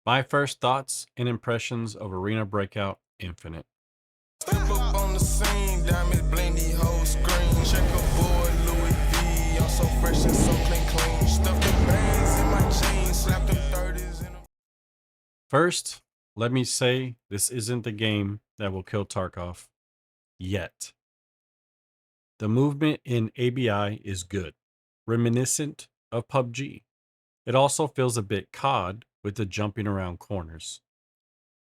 My first thoughts and impressions of Arena Breakout Infinite. Step up on the scene, diamonds blend the whole screen. Checkerboard, Louis V, I'm so fresh and so clean. Stuff the bands in my chain, slap them 30s in them. First, let me say this isn't the game that will kill Tarkov yet. The movement in ABI is good, reminiscent of PUBG. It also feels a bit COD with the jumping around corners.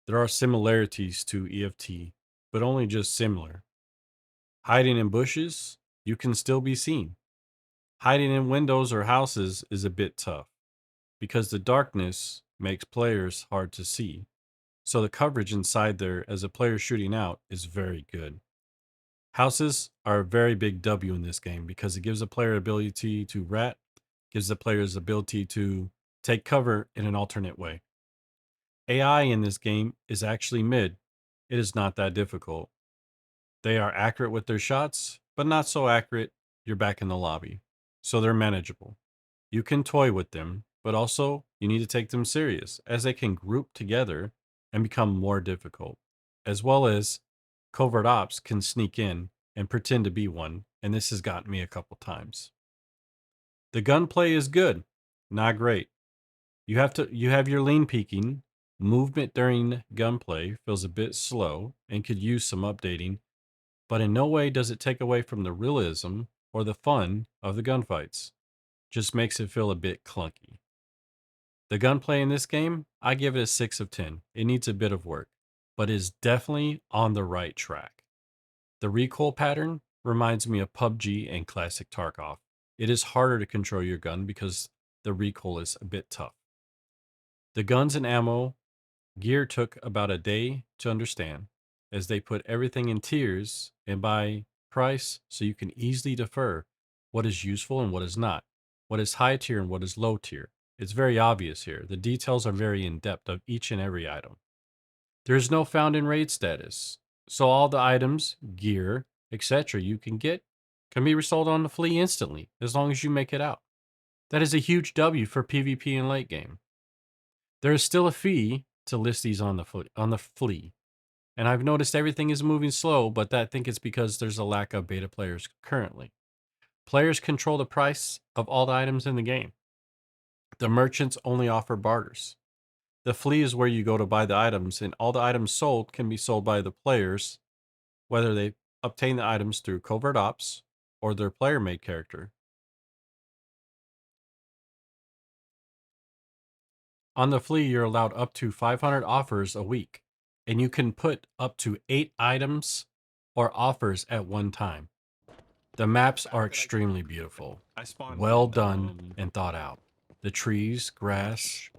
There are similarities to EFT, but only just similar. Hiding in bushes, you can still be seen. Hiding in windows or houses is a bit tough because the darkness makes players hard to see. So the coverage inside there as a player shooting out is very good. Houses are a very big W in this game because it gives the player ability to rat, gives the players ability to take cover in an alternate way. AI in this game is actually mid. It is not that difficult. They are accurate with their shots, but not so accurate you're back in the lobby. So they're manageable. You can toy with them, but also you need to take them serious as they can group together and become more difficult. As well as covert ops can sneak in and pretend to be one, and this has gotten me a couple times. The gunplay is good, not great. You have your lean peeking. Movement during gunplay feels a bit slow and could use some updating, but in no way does it take away from the realism or the fun of the gunfights. Just makes it feel a bit clunky. The gunplay in this game, I give it a 6 of 10. It needs a bit of work, but is definitely on the right track. The recoil pattern reminds me of PUBG and classic Tarkov. It is harder to control your gun because the recoil is a bit tough. The guns and ammo gear took about a day to understand, as they put everything in tiers and by price so you can easily defer what is useful and what is not, what is high tier and what is low tier. It's very obvious here. The details are very in depth of each and every item. There is no found in raid status, so all the items, gear, etc. you can get can be resold on the flea instantly as long as you make it out. That is a huge W for PvP and late game. There is still a fee to list these on the flea. And I've noticed everything is moving slow, but I think it's because there's a lack of beta players currently. Players control the price of all the items in the game. The merchants only offer barters. The flea is where you go to buy the items, and all the items sold can be sold by the players, whether they obtain the items through covert ops or their player made character. On the flea, you're allowed up to 500 offers a week, and you can put up to 8 items or offers at one time. The maps are extremely beautiful, well done, and thought out. The trees, grass,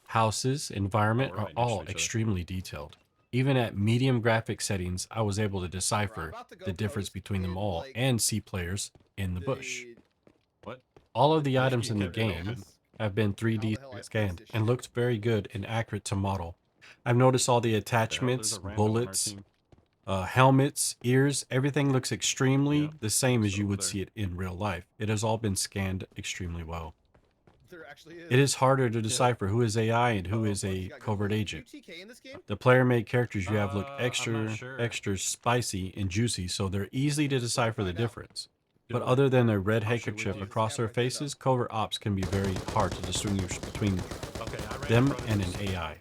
houses, environment are all extremely detailed. Even at medium graphic settings, I was able to decipher the difference between them all and see players in the bush. All of the items in the game have been 3D scanned and looked very good and accurate to model. I've noticed all the attachments, bullets, helmets, ears, everything looks extremely the same as you would see it in real life. It has all been scanned extremely well. It is harder to decipher who is AI and who is a covert agent. The player-made characters you have look extra spicy and juicy, so they're easy to decipher the difference. But other than a red handkerchief across their faces, covert ops can be very hard to distinguish between them and an AI.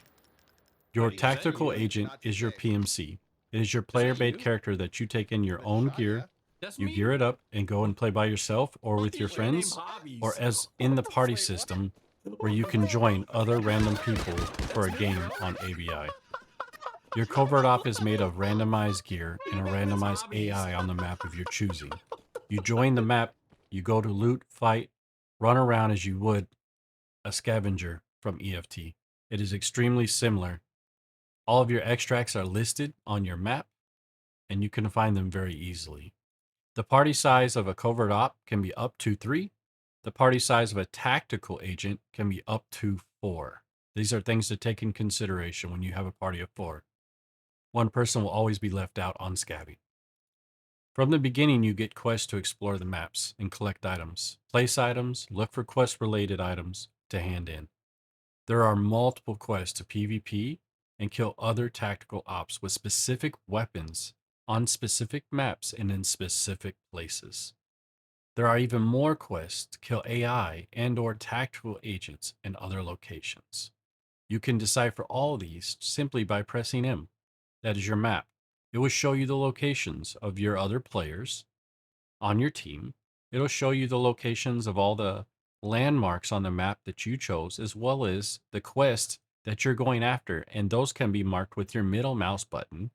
Your tactical agent is your PMC. It is your player-made character that you take in your own gear, you gear it up and go and play by yourself or with your friends, or as in the party system where you can join other random people for a game on ABI. Your covert op is made of randomized gear and a randomized AI on the map of your choosing. You join the map, you go to loot, fight, run around as you would a scavenger from EFT. It is extremely similar. All of your extracts are listed on your map, and you can find them very easily. The party size of a covert op can be up to 3. The party size of a tactical agent can be up to 4. These are things to take in consideration when you have a party of 4. One person will always be left out on scabbing. From the beginning, you get quests to explore the maps and collect items, place items, look for quest-related items to hand in. There are multiple quests to PvP and kill other tactical ops with specific weapons on specific maps and in specific places. There are even more quests to kill AI and or tactical agents in other locations. You can decipher all these simply by pressing M. That is your map. It will show you the locations of your other players on your team. It'll show you the locations of all the landmarks on the map that you chose, as well as the quest that you're going after. And those can be marked with your middle mouse button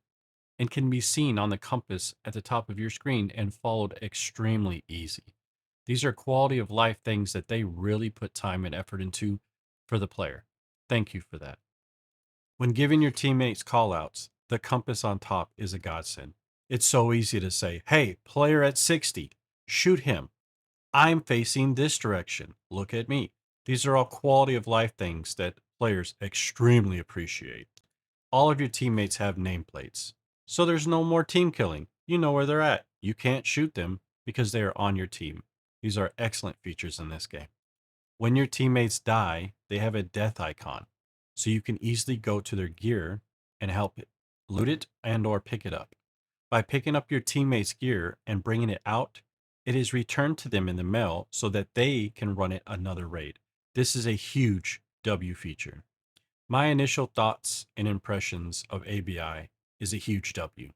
and can be seen on the compass at the top of your screen and followed extremely easy. These are quality of life things that they really put time and effort into for the player. Thank you for that. When giving your teammates callouts, the compass on top is a godsend. It's so easy to say, hey, player at 60, shoot him. I'm facing this direction. Look at me. These are all quality of life things that players extremely appreciate. All of your teammates have nameplates. So there's no more team killing. You know where they're at. You can't shoot them because they are on your team. These are excellent features in this game. When your teammates die, they have a death icon. So you can easily go to their gear and help it, loot it and or pick it up. By picking up your teammates' gear and bringing it out, it is returned to them in the mail so that they can run it another raid. This is a huge W feature. My initial thoughts and impressions of ABI is a huge W.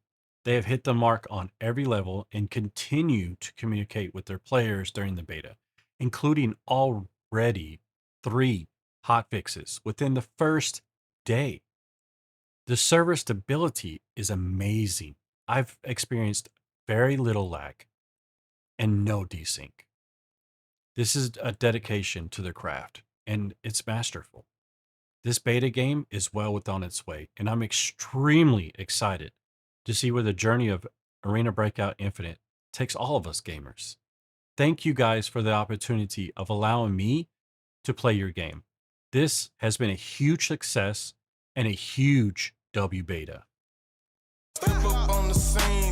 They have hit the mark on every level and continue to communicate with their players during the beta, including already 3 hot fixes within the first day. The server stability is amazing. I've experienced very little lag and no desync. This is a dedication to their craft, and it's masterful. This beta game is well within its way, and I'm extremely excited to see where the journey of Arena Breakout Infinite takes all of us gamers. Thank you guys for the opportunity of allowing me to play your game. This has been a huge success and a huge W beta. Step up on the scene.